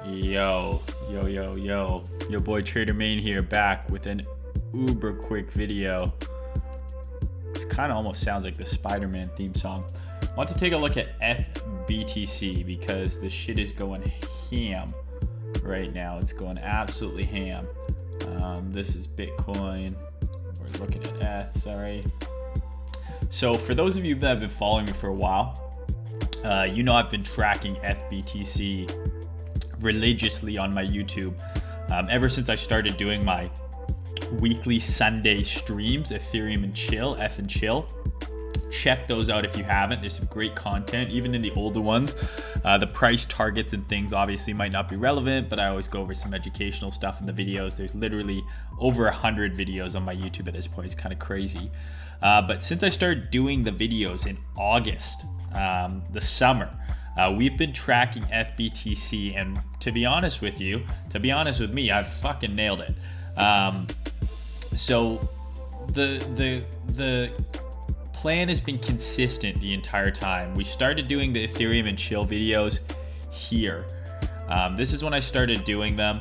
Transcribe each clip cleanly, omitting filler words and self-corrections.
Yo, your boy Trader Mayne here, back with an uber quick video. It kind of almost sounds like the Spider-Man theme song. I want to take a look at ETHBTC because the shit is going ham right now. It's going absolutely ham. This is Bitcoin. We're looking at ETH, sorry. So for those of you that have been following me for a while, you know I've been tracking ETHBTC religiously on my YouTube ever since I started doing my weekly Sunday streams, Ethereum and Chill, F and Chill. Check those out if you haven't. There's some great content, even in the older ones. The price targets and things obviously might not be relevant, but I always go over some educational stuff in the videos. There's literally over 100 videos on my YouTube at this point. It's kind of crazy. But since I started doing the videos in August, the summer, we've been tracking ETHBTC, and to be honest with me, I've fucking nailed it. So the plan has been consistent the entire time. We started doing the Ethereum and Chill videos here. This is when I started doing them.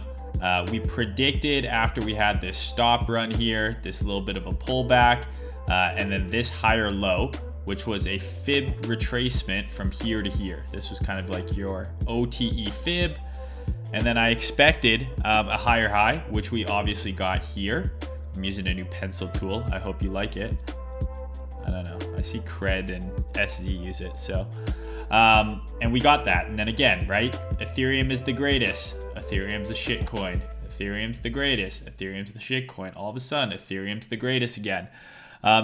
We predicted after we had this stop run here, this little bit of a pullback, and then this higher low, which was a fib retracement from here to here. This was kind of like your OTE fib. And then I expected a higher high, which we obviously got here. I'm using a new pencil tool. I hope you like it. I don't know. I see Cred and SZ use it. So, and we got that. And then again, right? Ethereum is the greatest. Ethereum's a shit coin. Ethereum's the greatest. Ethereum's the shit coin. All of a sudden, Ethereum's the greatest again.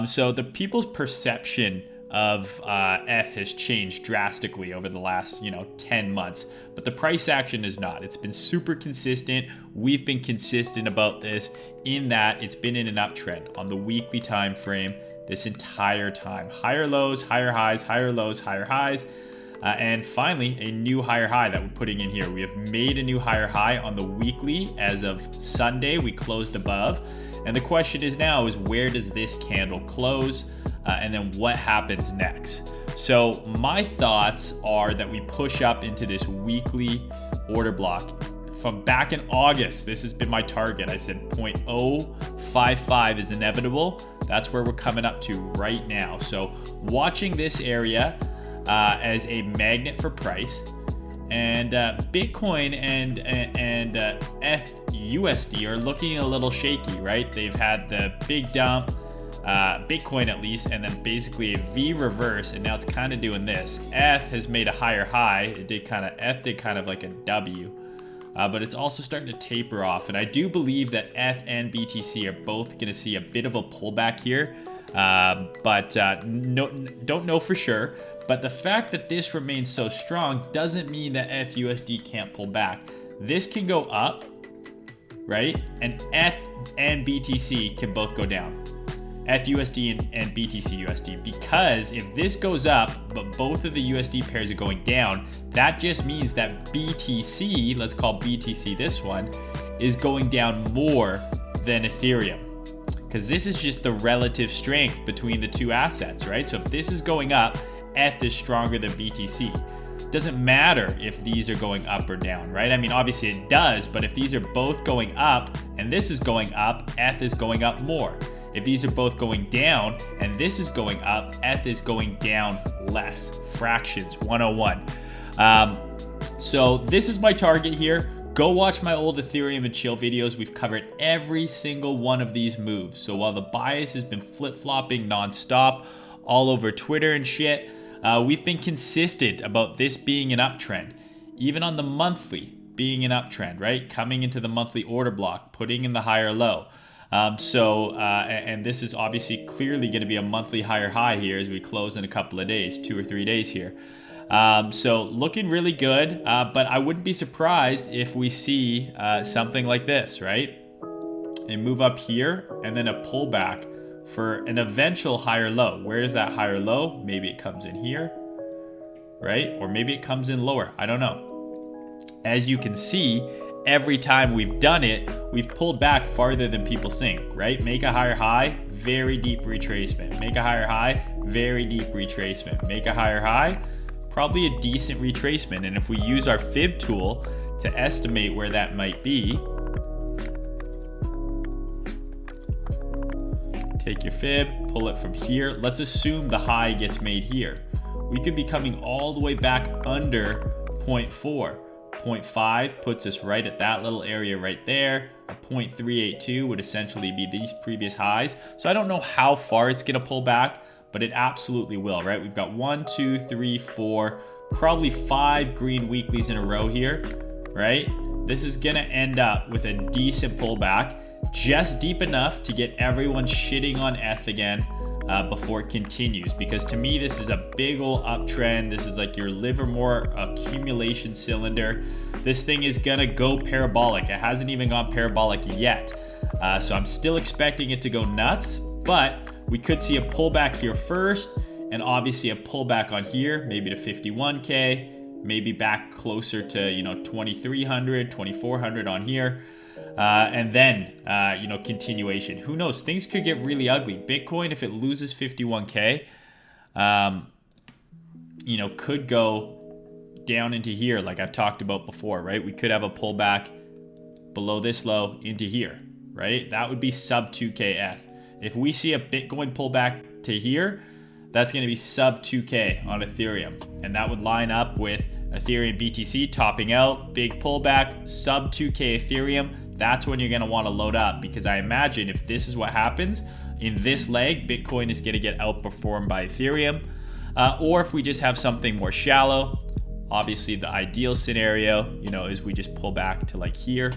So the people's perception of ETH has changed drastically over the last 10 months, but the price action is not. It's been super consistent. We've been consistent about this in that it's been in an uptrend on the weekly time frame this entire time. Higher lows, higher highs, higher lows, higher highs, and finally a new higher high that we're putting in here. We have made a new higher high on the weekly. As of Sunday, we closed above. And the question is now is where does this candle close? And then what happens next? So my thoughts are that we push up into this weekly order block. From back in August, this has been my target. I said 0.055 is inevitable. That's where we're coming up to right now. So watching this area as a magnet for price. And Bitcoin and ETHUSD are looking a little shaky, right? They've had the big dump, Bitcoin at least, and then basically a V reverse, and now it's kind of doing this. ETH has made a higher high. ETH did kind of like a W, but it's also starting to taper off. And I do believe that ETH and BTC are both going to see a bit of a pullback here, but don't know for sure. But the fact that this remains so strong doesn't mean that ETHUSD can't pull back. This can go up, right? And ETH and BTC can both go down. ETHUSD and BTC USD. Because if this goes up, but both of the USD pairs are going down, that just means that BTC, let's call BTC this one, is going down more than Ethereum. Because this is just the relative strength between the two assets, right? So if this is going up, ETH is stronger than BTC. Doesn't matter if these are going up or down, right? I mean, obviously it does, but if these are both going up and this is going up, ETH is going up more. If these are both going down and this is going up, ETH is going down less. Fractions 101. So this is my target here. Go watch my old Ethereum and Chill videos. We've covered every single one of these moves. So while the bias has been flip-flopping nonstop all over Twitter and shit, we've been consistent about this being an uptrend, even on the monthly being an uptrend, right? Coming into the monthly order block, putting in the higher low. And this is obviously clearly going to be a monthly higher high here as we close in a couple of days, 2 or 3 days here. So looking really good, but I wouldn't be surprised if we see something like this, right? A move up here and then a pullback for an eventual higher low. Where is that higher low? Maybe it comes in here, right? Or maybe it comes in lower. I don't know. As you can see, every time we've done it, we've pulled back farther than people think, right? Make a higher high, very deep retracement. Make a higher high, very deep retracement. Make a higher high, probably a decent retracement. And if we use our fib tool to estimate where that might be, take your fib, pull it from here. Let's assume the high gets made here. We could be coming all the way back under 0.4. 0.5 puts us right at that little area right there. A 0.382 would essentially be these previous highs. So I don't know how far it's going to pull back, but it absolutely will, right? We've got 1, 2, 3, 4, probably 5 green weeklies in a row here, right? This is going to end up with a decent pullback, just deep enough to get everyone shitting on ETH again before it continues. Because to me, this is a big ol' uptrend. This is like your Livermore accumulation cylinder. This thing is gonna go parabolic. It hasn't even gone parabolic yet. So I'm still expecting it to go nuts, but we could see a pullback here first, and obviously a pullback on here, maybe to 51K, maybe back closer to, you know, 2,300, 2,400 on here. And then, you know, continuation. Who knows? Things could get really ugly. Bitcoin, if it loses 51K, you know, could go down into here like I've talked about before, right? We could have a pullback below this low into here, right? That would be sub 2K ETH. If we see a Bitcoin pullback to here, that's going to be sub 2K on Ethereum. And that would line up with Ethereum BTC topping out, big pullback, sub 2K Ethereum. That's when you're going to want to load up, because I imagine if this is what happens in this leg, Bitcoin is going to get outperformed by Ethereum. Or if we just have something more shallow, obviously the ideal scenario, you know, is we just pull back to like here,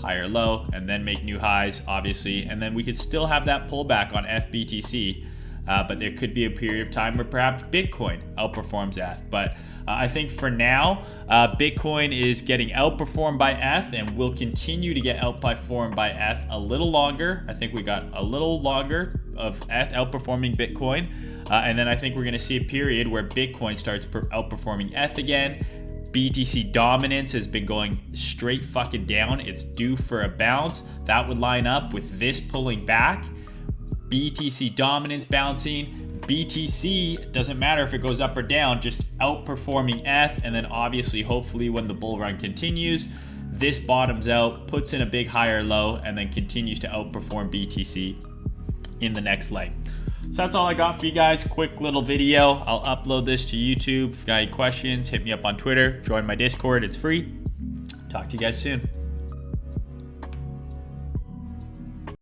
higher low, and then make new highs, obviously. And then we could still have that pullback on ETHBTC. But there could be a period of time where perhaps Bitcoin outperforms ETH. But I think for now, Bitcoin is getting outperformed by ETH and will continue to get outperformed by ETH a little longer. I think we got a little longer of ETH outperforming Bitcoin. And then I think we're going to see a period where Bitcoin starts outperforming ETH again. BTC dominance has been going straight fucking down. It's due for a bounce. That would line up with this pulling back. BTC dominance bouncing, BTC, doesn't matter if it goes up or down, just outperforming ETH, and then obviously, hopefully when the bull run continues, this bottoms out, puts in a big higher low, and then continues to outperform BTC in the next leg. So that's all I got for you guys. Quick little video. I'll upload this to YouTube. If you got any questions, hit me up on Twitter, join my Discord, it's free. Talk to you guys soon.